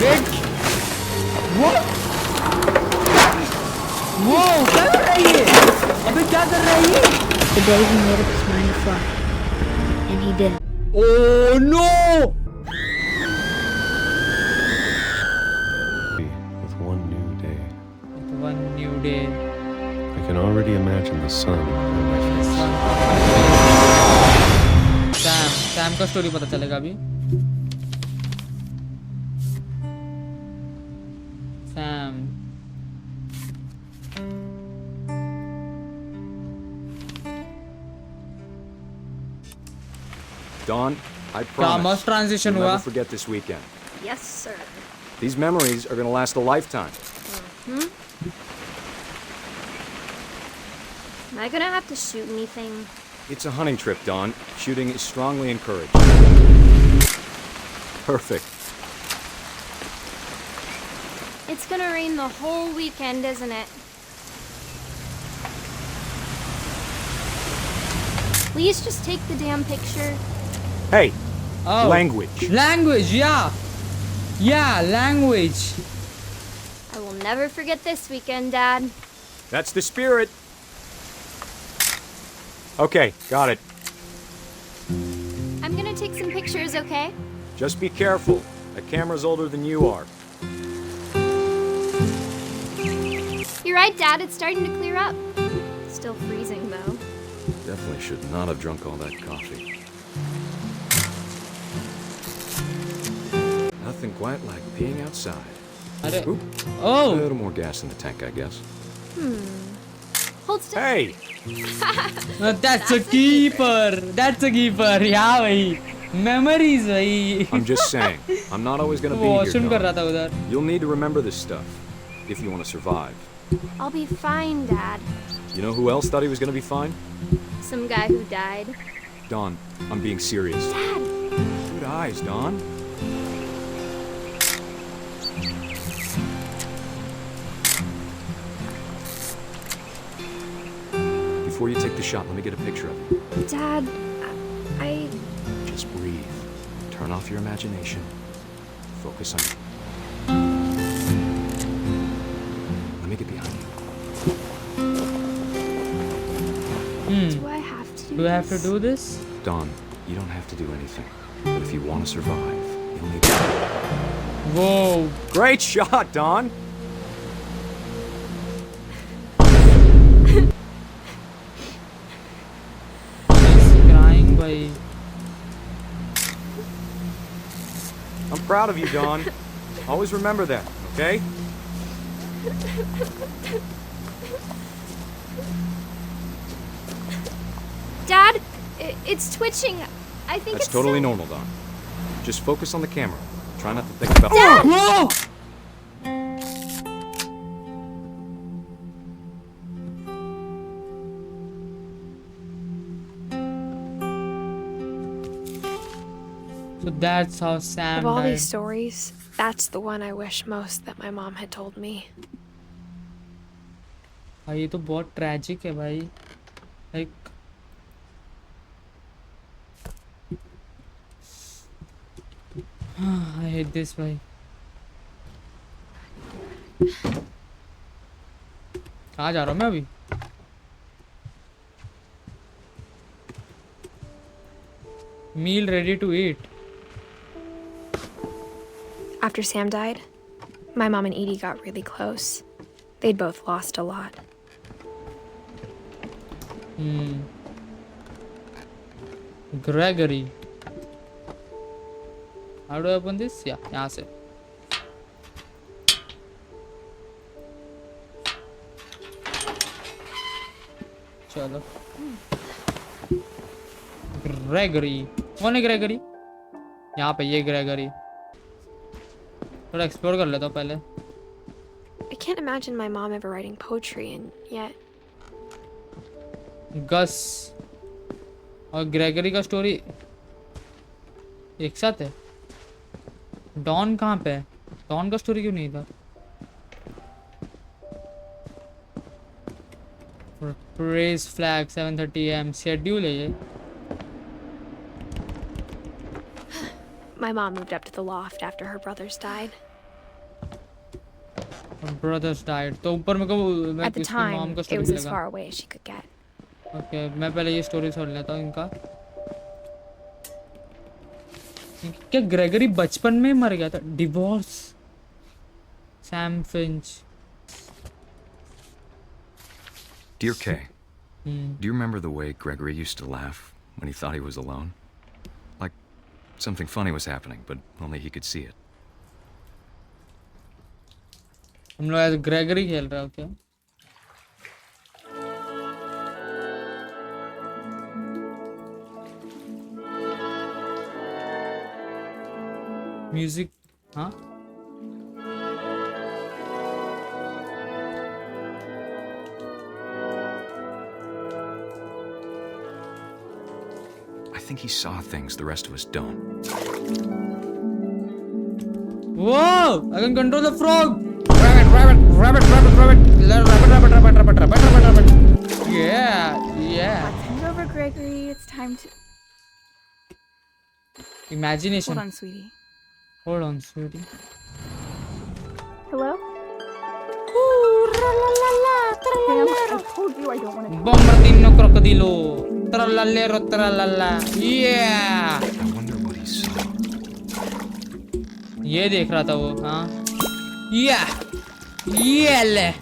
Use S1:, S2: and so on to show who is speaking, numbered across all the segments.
S1: Wait. What? Whoa, क्या कर रही है? अबे क्या कर रही है?
S2: The day he made up his mind to fly. And he did.
S1: Oh no!
S3: With one new day.
S1: One new day.
S3: I can already imagine the sun on my face.
S1: Sam का story पता चलेगा अभी. Sam.
S4: Dawn, I
S1: क्या
S4: promise
S1: मस्त transition
S4: you'll
S1: हुआ.
S4: never forget this weekend.
S5: Yes, sir.
S4: These memories are going to last a lifetime.
S5: Am I gonna have to shoot anything?
S4: It's a hunting trip, Dawn. Shooting is strongly encouraged. Perfect.
S5: It's gonna rain the whole weekend, isn't it? Please just take the damn picture.
S4: Hey,
S1: Oh.
S4: language.
S1: Language, yeah. Yeah, language.
S5: I will never forget this weekend, Dad.
S4: That's the spirit. Okay, got it.
S5: I'm gonna take some pictures, okay?
S4: Just be careful. That camera's older than you are.
S5: You're right, Dad. It's starting to clear up. Still freezing, though.
S4: Definitely should not have drunk all that coffee. Nothing quite like being outside.
S1: अरे.
S4: Oop. A
S1: Oh.
S4: little more gas in the tank, I guess.
S5: Hold still.
S4: Hey!
S1: That's a keeper. That's a keeper. Yeah, भाई. Memories, भाई.
S4: I'm just saying, I'm not always gonna be
S1: Washroom कर
S4: here.
S1: रहा था उधर.
S4: Dawn. You'll need to remember this stuff if you want to survive.
S5: I'll be fine, Dad.
S4: You know who else thought he was gonna be fine?
S5: Some guy who died.
S4: Dawn, I'm being serious.
S5: Dad!
S4: Good eyes, Dawn. Before you take the shot, let me get a picture of you.
S5: Dad, I...
S4: Just breathe. Turn off your imagination. Focus on... Let me get behind you.
S5: Do I have to
S1: Do I have to do this?
S4: Dawn, you don't have to do anything. But if you want to survive, you'll need to...
S1: Whoa.
S4: Great shot, Dawn!
S1: He's crying, भाई.
S4: I'm proud of you, Dawn. Always remember that, okay?
S5: Dad, it's twitching. I think
S4: That's
S5: it's
S4: totally
S5: still...
S4: normal, Dawn. Just focus on the camera. Try not to think about...
S5: Dad!
S1: Whoa. So that's how Sam
S6: Of all
S1: died.
S6: these stories, that's the one I wish most that my mom had told me.
S1: भाई ये तो बहुत tragic है भाई. Like I hate this भाई. कहाँ जा रहा हूँ मैं अभी? Meal ready to eat.
S6: After Sam died, my mom and Edie got really close. They'd both lost a lot.
S1: Gregory. How do I open this? Yeah, यहाँ से. चलो. Gregory. कौन है Gregory? यहाँ पे ये Gregory. थोड़ा एक्सप्लोर कर लेता हूँ पहले.
S6: I can't imagine my mom ever writing poetry, and yet
S1: Gus और Gregory का स्टोरी एक साथ है. डॉन कहाँ पे है? डॉन का स्टोरी क्यों नहीं था? Raise flag 7:30 AM शेड्यूल है ये.
S6: my mom moved up to the loft after her brothers died.
S1: Her brothers died. तो ऊपर मेरे को मैं
S6: At the
S1: इसकी
S6: time,
S1: mom का
S6: it
S1: story
S6: was as
S1: मिलेगा.
S6: far away as she could get.
S1: Okay, मैं पहले ये story सुन लेता हूँ इनका. क्या ग्रेगरी बचपन में मर गया था? Divorce. Sam Finch.
S4: Dear Kay, do you remember the way Gregory used to laugh when he thought he was alone? Like something funny was happening, but only he could see it.
S1: हम लोग आज Gregory खेल रहे हो क्या? Music हाँ
S4: I think he saw things the rest of us don't.
S1: Whoa! I can control the frog. Rabbit. Yeah.
S7: Hand over, Gregory. It's time to.
S1: Imagination.
S7: Hold on, sweetie.
S1: Hold on, sweetie.
S7: Hello? Sam, I told you I don't want to.
S1: Bombardino crocodilo. Trallallero trallalla. Yeah.
S4: I wonder what he saw.
S1: ये देख रहा था वो हाँ Yeah. Yeah.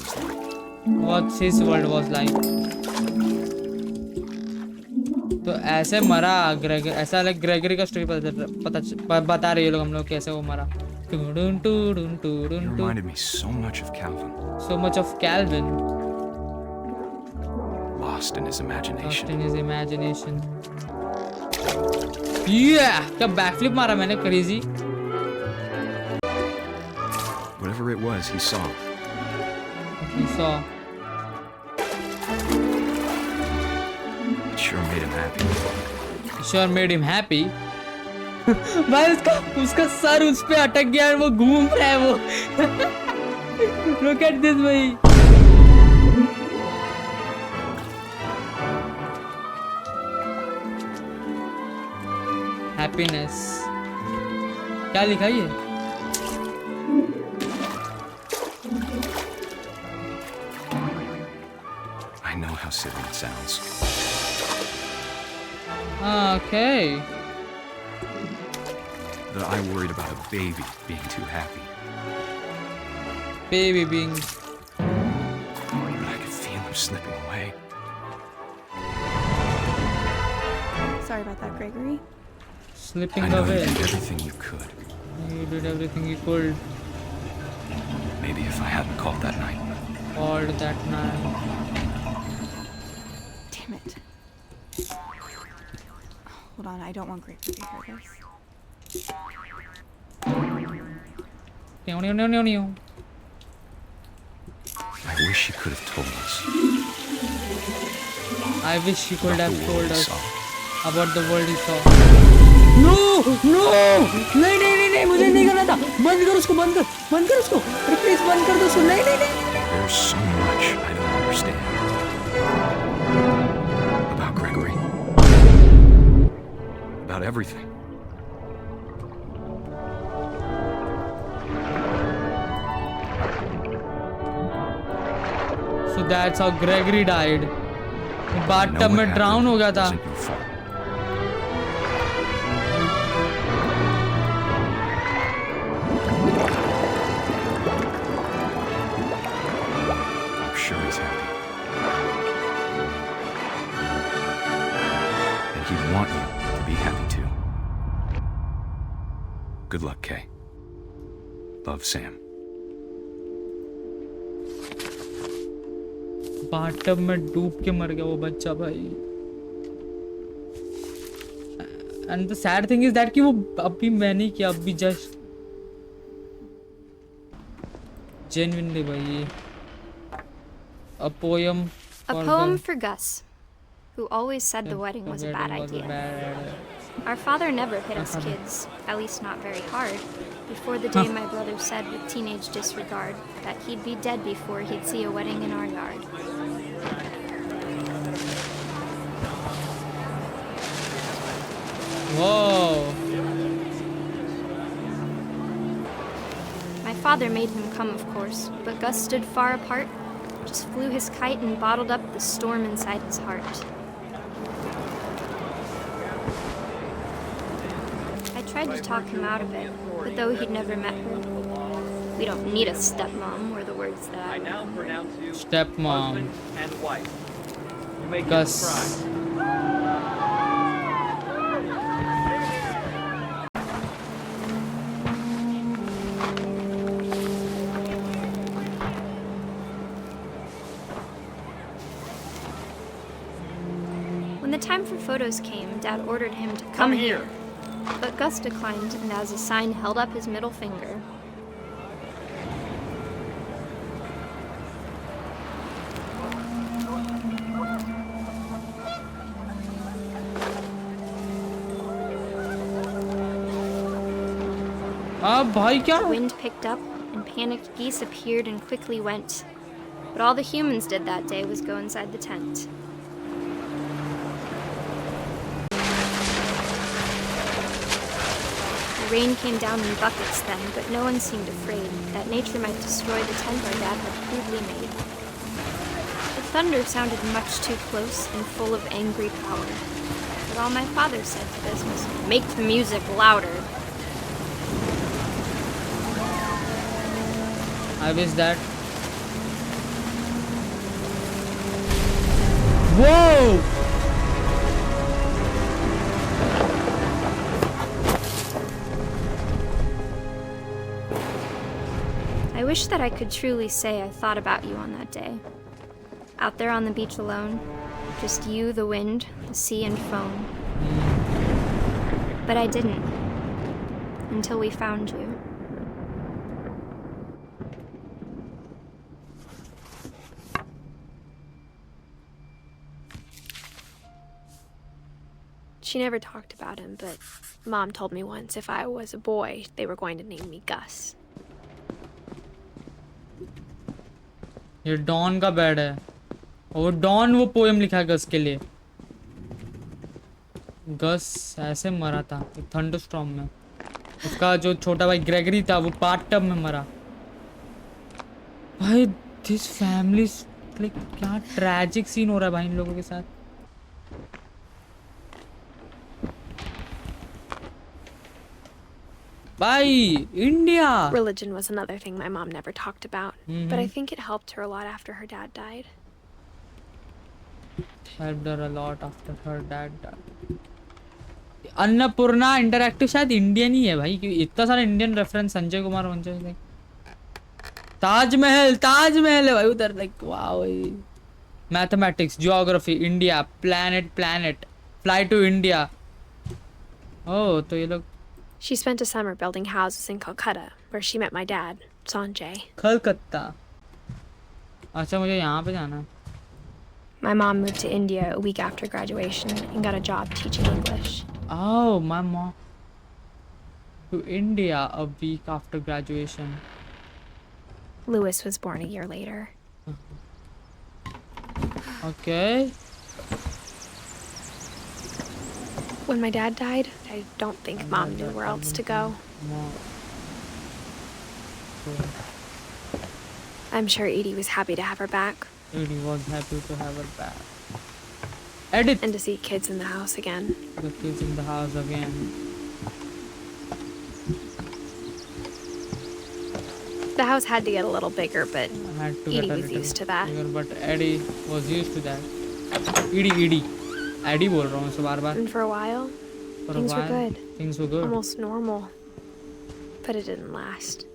S1: What his world was like. तो ऐसे मरा Gregor ऐसा लाइक ग्रेगरी का स्टोरी बता रही है लोग हम लोग कैसे वो मरा.
S4: He reminded me so much of Calvin.
S1: So much of Calvin.
S4: Lost in his imagination.
S1: Lost in his imagination. Yeah. क्या बैकफ्लिप मारा मैंने crazy.
S4: Whatever it was, he saw.
S1: He saw.
S4: It sure made him happy.
S1: Sure made him happy. भाई उसका sir उस पे अटक गया और वो घूम रहा है वो. Look at this भाई. Happiness. क्या लिखा है ये?
S4: I know how silly it sounds.
S1: Okay.
S4: That I worried about a baby being too happy.
S1: Baby being.
S4: But I could feel him slipping away.
S7: Sorry about that, Gregory.
S1: Slipping
S4: I know
S1: away.
S4: you did everything you could.
S1: You did everything you could.
S4: Maybe if I hadn't called that night.
S1: Called that night.
S7: Damn it. Hold on, I don't want Gregory to hear this.
S4: I wish he could have told us.
S1: I wish he could
S4: about
S1: have
S4: the
S1: told
S4: world he
S1: us
S4: saw.
S1: about the world he saw. No! No! नहीं मुझे नहीं करना था. बंद कर उसको बंद कर उसको. प्लीज बंद कर दो उसको. नहीं.
S4: There's so much I don't understand. About Gregory. About everything.
S1: So that's how Gregory died. Bathtub में drown हो गया था.
S4: Wasn't your fault. I'm sure he's happy. And he'd want you to be happy too. Good luck, Kay. Love, Sam.
S1: Bathtub में डूब के मर गया वो बच्चा भाई. And the sad thing is that कि वो अभी मैंने किया अभी just genuinely भाई. A poem.
S5: A poem for Gus, who always said the wedding was a bad idea. Our father never hit us kids, at least not very hard, before the day my brother said with teenage disregard that he'd be dead before he'd see a wedding in our yard.
S1: Whoa.
S5: My father made him come, of course, but Gus stood far apart, just flew his kite and bottled up the storm inside his heart. I tried to talk him out of it, but though he'd never met her, we don't need a stepmom, were the words that I
S8: now pronounce you
S1: stepmom
S8: husband and wife. You make
S1: Gus.
S5: When the time for photos came, Dad ordered him to come here. But Gus declined, and as a sign held up his middle finger.
S1: भाई क्या?
S5: The wind picked up, and panicked geese appeared and quickly went. But all the humans did that day was go inside the tent. The rain came down in buckets then, but no one seemed afraid that nature might destroy the tent our dad had crudely made. The thunder sounded much too close and full of angry power. But all my father said to this was, "Make the music louder."
S1: I wish that. Whoa!
S5: I wish that I could truly say I thought about you on that day. Out there on the beach alone, just you, the wind, the sea, and foam. But I didn't. Until we found you.
S6: She never talked about him, but Mom told me once if I was a boy, they were going to name me Gus.
S1: ये don का bed है और don वो poem लिखा है गस के लिए। गस ऐसे मरा था थंडरस्टॉर्म में। उसका जो छोटा भाई ग्रेगरी था वो बाथटब में मरा। भाई दिस फैमिली लाइक क्या ट्रैजिक सीन हो रहा है भाई इन लोगों के साथ। भाई India.
S6: Religion was another thing my mom never talked about, but I think it helped her a lot after her dad died.
S1: Helped her a lot after her dad died. Annapurna interactive शायद Indian ही है भाई, क्योंकि इतना सारा Indian reference Sanjay Kumar वंजय। Taj Mahal है भाई उधर। Like wow. Mathematics, geography, India, planet, fly to India. ओह तो ये लोग।
S6: She spent a summer building houses in Calcutta, where she met my dad, Sanjay.
S1: Calcutta. अच्छा मुझे यहाँ पे जाना है।
S6: My mom moved to India a week after graduation and got a job teaching English.
S1: Oh, my mom to India a week after graduation.
S6: Louis was born a year later.
S1: Okay.
S6: When my dad died, I don't think Mom knew where else to go. I'm sure Edie was happy to have her back.
S1: Edie was happy to have her back. Edith.
S6: And to see kids in the house again.
S1: The kids in the house again.
S6: The house had to get a little bigger, but Edie was used to that.
S1: Bigger, but Eddie was used to that. Edie. Eddie बोल रहा हूँ उससे बार-बार।
S6: And for a while, things were good.
S1: Things were good.
S6: Almost normal. But it didn't last.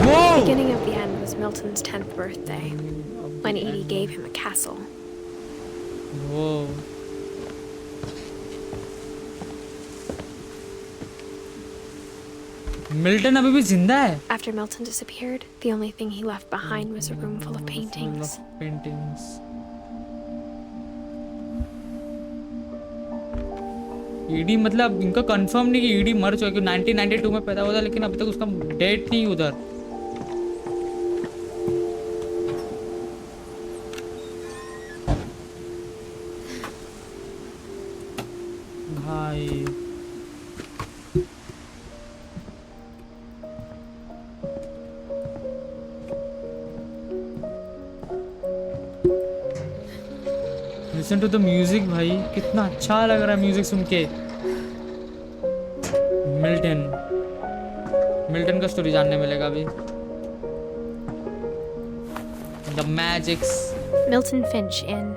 S1: Whoa!
S6: The beginning of the end was Milton's 10th birthday, when Edie gave him a castle.
S1: Whoa. Milton अभी भी जिंदा है?
S6: After Milton disappeared, the only thing he left behind was a room full of paintings.
S1: ED मतलब इनका confirm नहीं कि ED मर चुका, 1992 में पैदा हुआ था लेकिन अब तक उसका डेट नहीं उधर। भाई लिसन टू द म्यूजिक भाई, कितना अच्छा लग रहा है म्यूजिक सुन के। मिल्टन का स्टोरी जानने मिलेगा अभी। The magics
S6: Milton Finch in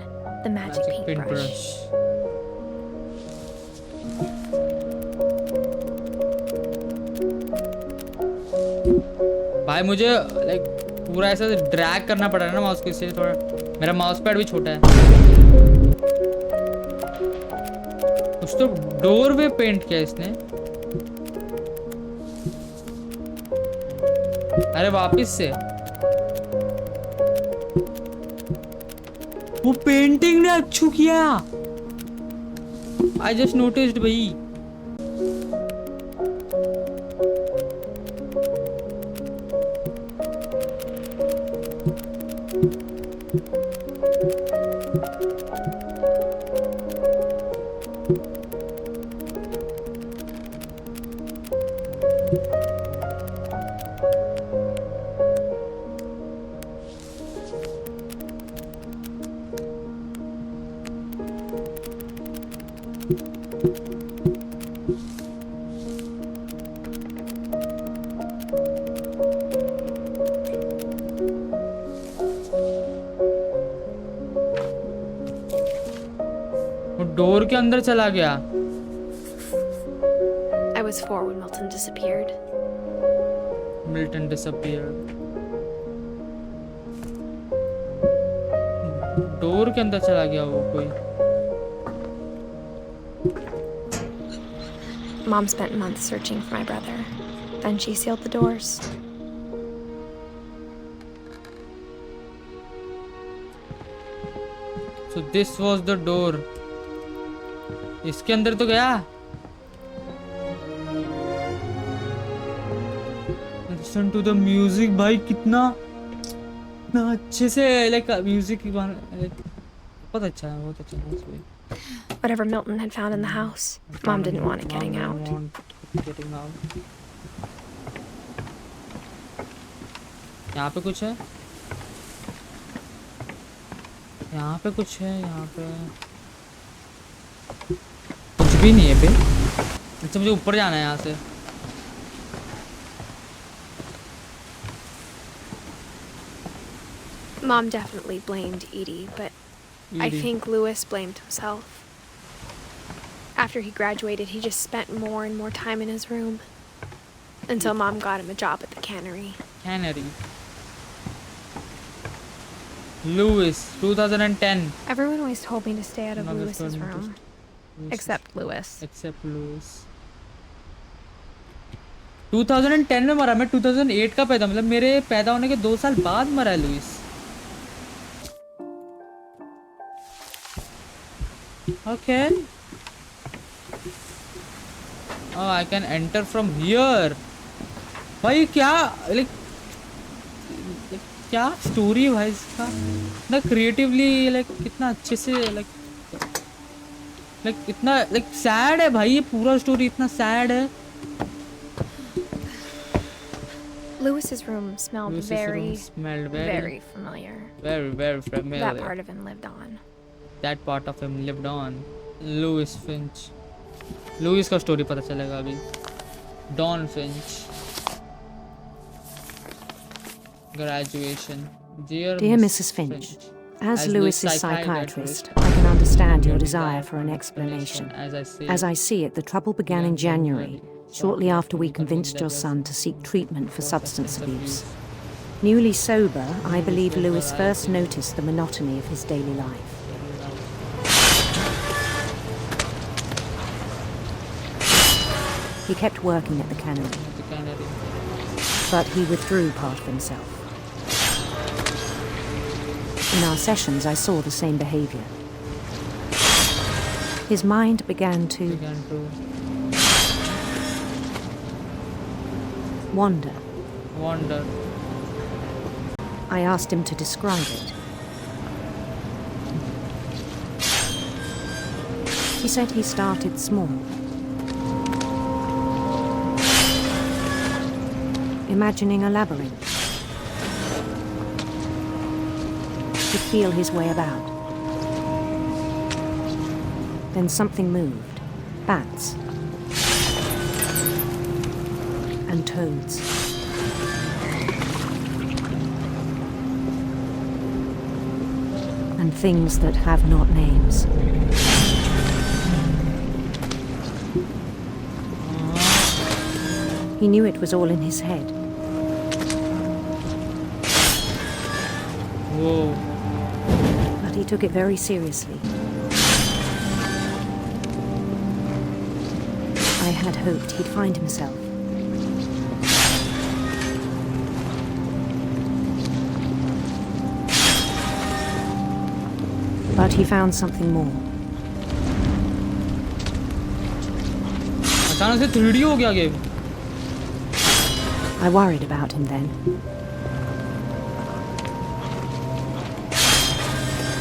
S6: The Magic Paintbrush.
S1: भाई मुझे लाइक पूरा ऐसा ड्रैग करना पड़ रहा है ना माउस को, इसलिए थोड़ा मेरा माउस पैड भी छोटा है। कुछ तो डोर पे पेंट किया इसने। अरे वापिस से वो पेंटिंग ने अच्छू किया। आई जस्ट नोटिस्ड भाई। डोर के अंदर चला गया।
S6: I was 4 when Milton disappeared.
S1: Milton disappeared. Door के अंदर चला गया वो कोई।
S6: Mom spent months searching for my brother. Then she sealed the doors.
S1: So this was the door. इसके अंदर तो गया। Listen to the music भाई, कितना अच्छे से लाइक म्यूजिक बहुत अच्छा है, बहुत अच्छा है।
S6: Whatever Milton had found in the house, Mom didn't want it getting out.
S1: यहाँ पे कुछ है, यहाँ पे कुछ है, यहाँ पे कुछ भी नहीं है बे। अच्छा मुझे ऊपर जाना है यहाँ से।
S6: Mom definitely blamed Edie, but I think Lewis blamed himself. After he graduated, he just spent more and more time in his room until Mom got him a job at the cannery.
S1: Cannery. Lewis, 2010.
S6: Everyone always told me to stay out of Lewis's room, except Lewis.
S1: Except Lewis. 2010 में मरा, मैं 2008 का पैदा, मतलब मेरे पैदा होने के 2 साल बाद मरा है Louis. Okay. Oh, I can enter from here. भाई क्या like क्या स्टोरी है भाई इसका, ना क्रिएटिवली लाइक कितना अच्छे से लाइक इतना लाइक सैड है भाई, ये पूरा स्टोरी इतना सैड है।
S6: Lewis's room smelled very familiar.
S1: Very familiar.
S6: That part of him lived on.
S1: That part of him lived on. Lewis Finch. Lewis का स्टोरी पता चलेगा अभी। Don Finch. Graduation. Dear
S9: Mrs. Finch, as Lewis's psychiatrist, I can understand your desire for an explanation. As I see it, the trouble began in January, shortly after we convinced your son to seek treatment for substance abuse. Newly sober, I believe Lewis first noticed the monotony of his daily life. He kept working at the cannery, but he withdrew part of himself. In our sessions, I saw the same behavior. His mind began to wander. I asked him to describe it. He said he started small. Imagining a labyrinth. He'd feel his way about. Then something moved. Bats. And toads. And things that have not names. He knew it was all in his head.
S1: Whoa.
S9: But he took it very seriously. I had hoped he'd find himself. But he found something more.
S1: अचानक से 3D हो गया game.
S9: I worried about him then.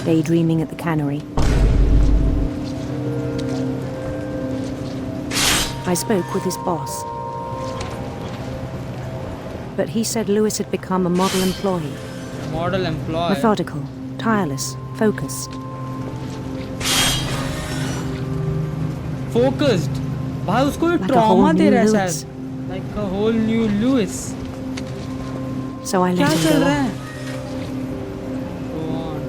S9: Daydreaming at the cannery. I spoke with his boss. But he said Lewis had become a model employee.
S1: Model employee.
S9: Methodical, tireless, focused.
S1: Focused. भाई उसको एक
S9: Like a
S1: trauma
S9: whole
S1: they
S9: new
S1: रहा है
S9: Lewis.
S1: शायद. Like a whole new Lewis.
S9: So I
S1: क्या
S9: let him
S1: चल
S9: go
S1: रहा
S9: on.
S1: है? Go on.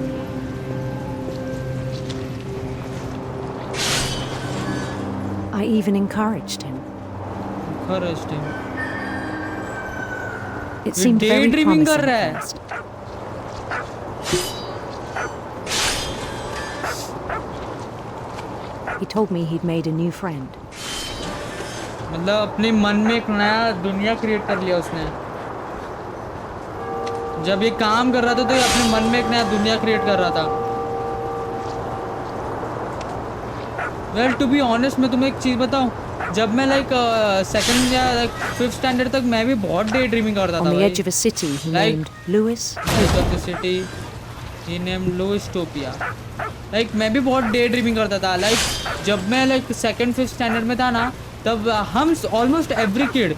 S9: I even encouraged him.
S1: Encouraged him.
S9: It seemed very
S1: daydreaming
S9: promising
S1: कर रहा
S9: at
S1: है.
S9: first. He told me he'd made a new friend.
S1: मतलब अपने मन में एक नया दुनिया क्रिएट कर लिया उसने. जब ये काम कर रहा था तो ये अपने मन में एक नया दुनिया क्रिएट कर रहा था. वेल टू बी ऑनेस्ट मैं तुम्हें एक चीज़ बताऊं. जब मैं लाइक सेकंड या लाइक 5th स्टैंडर्ड तक मैं भी बहुत डे ड्रीमिंग करता था.
S9: On the edge of a city he
S1: Like-
S9: named Lewis.
S1: of the city he named Louistopia. Like मैं भी बहुत डे ड्रीमिंग करता था. लाइक जब मैं लाइक 2nd 5th स्टैंडर्ड में था ना तब हम ऑलमोस्ट एवरी किड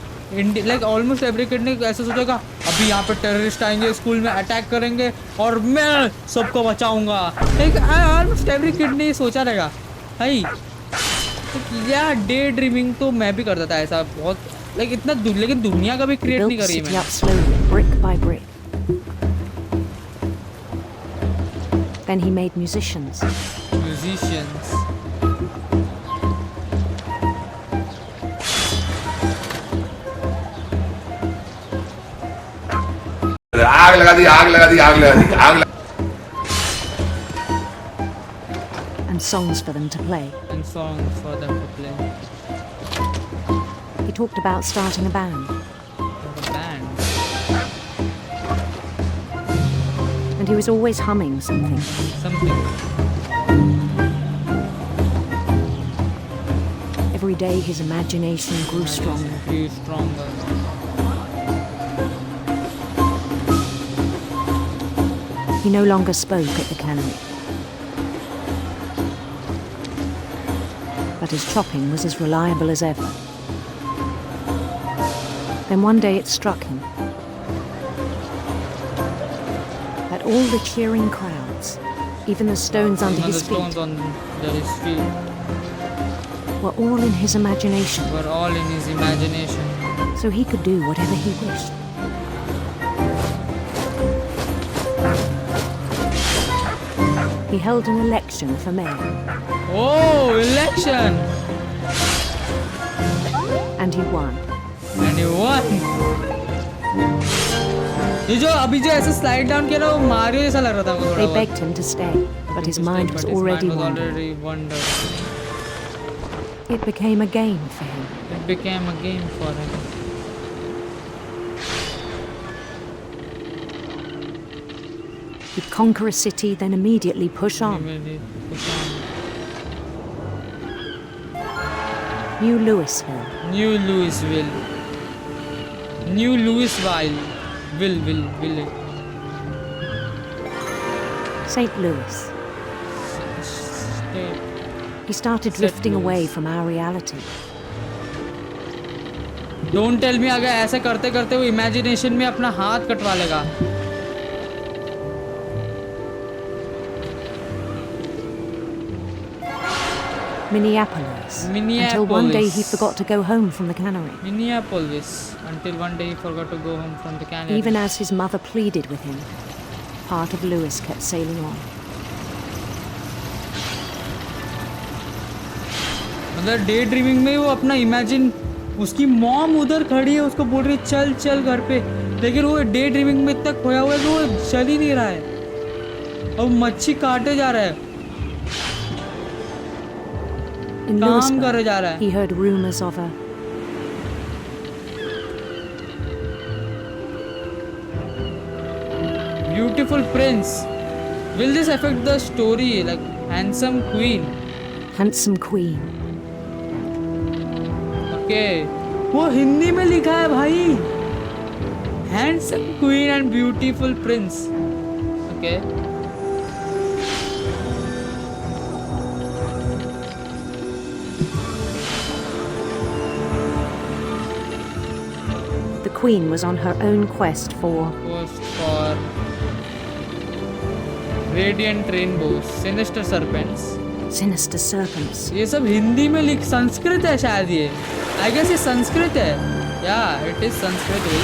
S1: ने ऐसा सोचा था अभी यहाँ पे टेररिस्ट आएंगे स्कूल में अटैक करेंगे और मैं सबको बचाऊंगा. लाइक ऑलमोस्ट एवरी किड ने ये सोचा रहेगा भाई. या डे ड्रीमिंग तो मैं भी करता था ऐसा बहुत. लाइक इतना लेकिन दुनिया का भी
S9: He
S1: क्रिएट
S9: built
S1: नहीं
S9: the
S1: करी
S9: city
S1: मैं.
S9: up slowly, brick by brick. Then he made musicians.
S1: Musicians.
S10: आग लगा दी आग लगा दी आग लगा दी आग लगा.
S9: And songs for them to play.
S1: And songs for them to play.
S9: He talked about starting a band.
S1: The band.
S9: And he was always humming something.
S1: Something.
S9: Every day his imagination grew stronger.
S1: Grew stronger.
S9: He no longer spoke at the cannery. But his chopping was as reliable as ever. Then one day it struck him that all the cheering crowds, even the stones under
S1: Even
S9: his
S1: the stones
S9: feet,
S1: on his feet
S9: were all in his imagination,
S1: were all in his imagination.
S9: so he could do whatever he wished. He held an election for mayor,
S1: Oh, election!
S9: and he won.
S1: And he won. ये जो अभी जो ऐसे slide down किया ना वो Mario जैसा लग रहा था मुझे थोड़ा
S9: They
S1: बहुत.
S9: begged him to stay, but his mind was already wandering.
S1: wandering.
S9: It became a game for him.
S1: It became a game for him.
S9: He'd conquer a city, then immediately push on.
S1: Push on.
S9: New Louisville.
S1: New Louisville. New Louisville. Will.
S9: St. Louis.
S1: State.
S9: He started
S1: St.
S9: drifting
S1: Louis.
S9: away from our reality.
S1: Don't tell me अगर ऐसे करते करते वो imagination में अपना हाथ कटवा लेगा.
S9: Minneapolis. Until one day he forgot to go home from the cannery.
S1: Minneapolis. Until one day he forgot to go home from the cannery.
S9: Even as his mother pleaded with him, part of Lewis kept sailing on.
S1: मतलब day dreaming में वो अपना imagine, उसकी mom उधर खड़ी है, उसको बोल रही चल चल घर पे, लेकिन वो डे ड्रीमिंग में इतना खोया हुआ है कि वो चल ही नहीं रहा है और मच्छी काटे जा रहा है, काम करे जा रहा है.
S9: He heard rumors of her.
S1: Beautiful prince. Will this affect the story? Like handsome queen.
S9: Handsome queen.
S1: Okay. वो हिंदी में लिखा है भाई. Handsome queen and beautiful prince. Okay.
S9: The queen was on her own quest for
S1: radiant rainbows, sinister serpents.
S9: Sinister serpents.
S1: ये सब हिंदी में लिख, संस्कृत है शायद ये. I guess ये संस्कृत है. Yeah, it is संस्कृत भाई.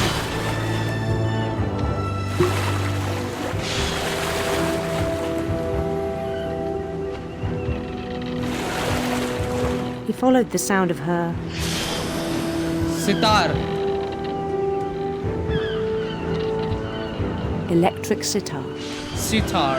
S9: He followed the sound of her
S1: sitar.
S9: Electric sitar.
S1: Sitar.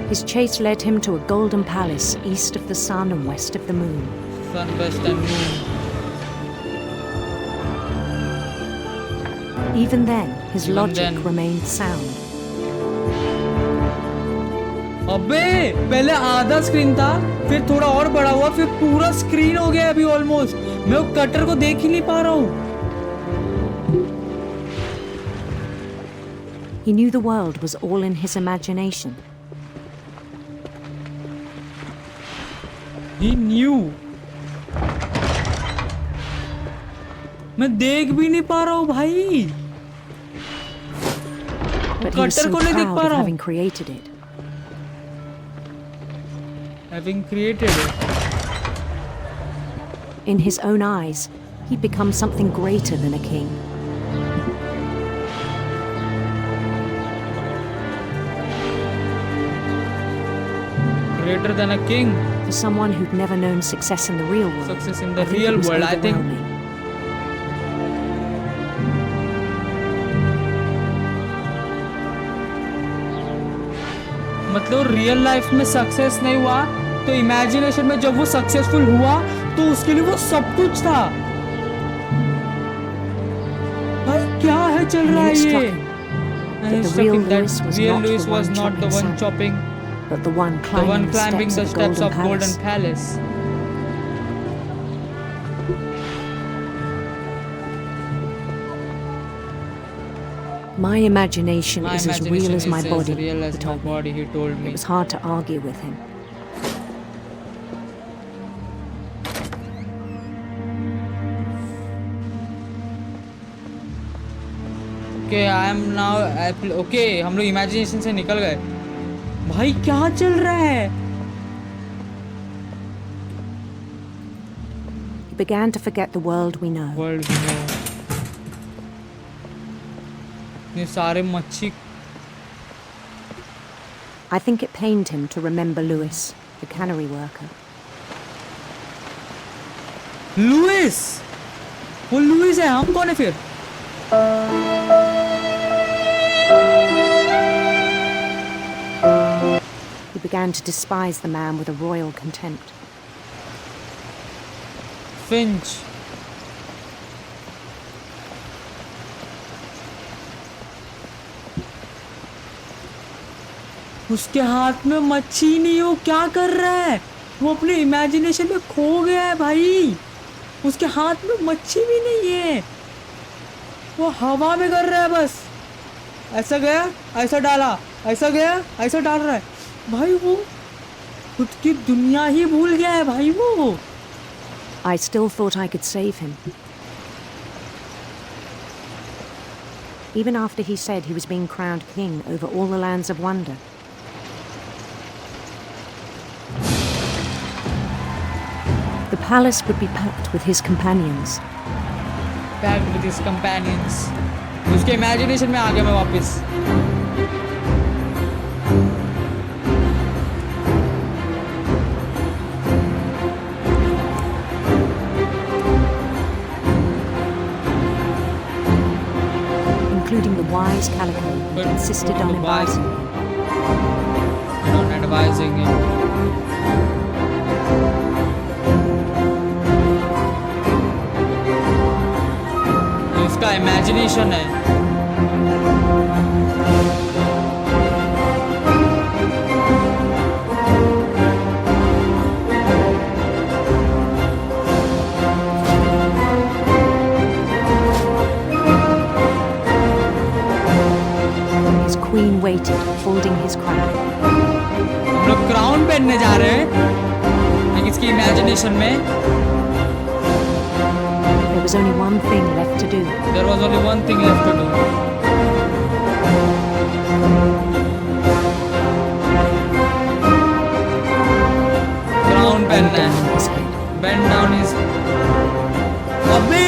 S9: His chase led him to a golden palace east of the sun and west of the moon.
S1: Sun, west and moon.
S9: Even then, his logic remained sound.
S1: अबे पहले आधा screen था, फिर थोड़ा और बड़ा हुआ, फिर पूरा स्क्रीन हो गया अभी ऑलमोस्ट. मैं वो कटर को देख ही नहीं पा रहा हूँ.
S9: He knew the world was all in his imagination.
S1: He knew. मैं देख भी नहीं पा रहा हूँ भाई.
S9: But he was so proud of having created it.
S1: Having created it.
S9: In his own eyes, he'd become something greater than a king.
S1: Greater than a king.
S9: For someone who'd never known success in the real world.
S1: Success in the real world, I think. मतलब real life में success नहीं हुआ, तो imagination में जब वो successful हुआ तो उसके लिए वो सब कुछ था. भाई क्या है चल रहा है ये?
S9: The real Lewis
S1: was not the one chopping,
S9: but the one climbing
S1: the steps of Golden Palace.
S9: My imagination is as real as my body,
S1: he told me.
S9: It was hard to argue with him.
S1: Okay, I am now. Okay, हम लोग imagination से निकल गए. भाई क्या चल रहा है?
S9: He began to forget the world we know.
S1: ये सारे मच्छी.
S9: I think it pained him to remember Lewis, the cannery worker.
S1: Lewis! वो लुइस है, हम कौन है फिर?
S9: He began to despise the man with a royal contempt.
S1: Finch. उसके हाथ में मच्छी नहीं, हो क्या कर रहा है? वो अपने इमेजिनेशन में खो गया है भाई. उसके हाथ में मच्छी भी नहीं है, वो हवा में कर रहा है बस. ऐसा गया, ऐसा डाला, ऐसा गया, ऐसा डाल रहा है भाई. वो खुद की दुनिया ही भूल गया है भाई वो।
S9: I still thought I could save him. Even after he said he was being crowned king over all the lands of wonder. The palace would be packed with his companions.
S1: Packed with his companions. उसके imagination में आ गया मैं वापस।
S9: Including the wise Calico who insisted on advising him.
S1: On advising him. उसका imagination है।
S9: His queen waited, holding his crown.
S1: हम लोग crown पहनने जा रहे हैं लेकिन इसकी इमेजिनेशन में
S9: There was only one thing left to do.
S1: there was only one thing left to do. Crown पहनना है। Bend down his अबे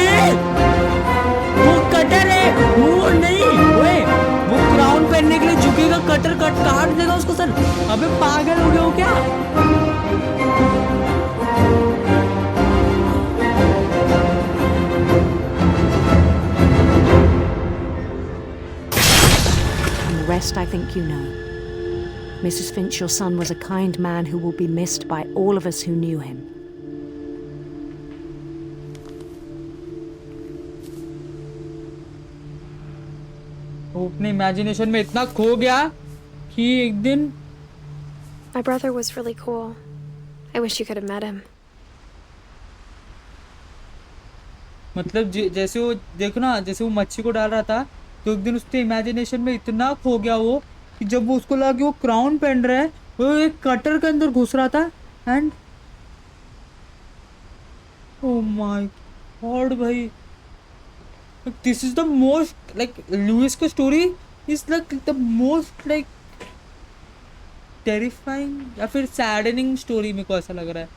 S1: वो कटर है वो नहीं ओए वो क्राउन पहनने के लिए झुकेगा कटर काट देगा उसको सर। अबे पागल हो गए हो क्या?
S9: And the rest I think you know. Mrs. Finch, your son was a kind man who will be missed by all of us who knew him.
S1: वो अपने इमेजिनेशन में इतना खो गया कि एक दिन
S6: My brother was really cool. I wish you could have met him.
S1: मतलब जैसे वो देखो ना जैसे वो मच्छी को डाल रहा था तो एक दिन उसके इमेजिनेशन में इतना खो गया वो कि जब वो उसको लगा कि वो क्राउन पहन रहा है वो एक कटर के अंदर घुस रहा था एंड ओ माय गॉड भाई this is the most like Louis का story is like the most like terrifying या फिर सैडनिंग स्टोरी मेरे को ऐसा लग रहा है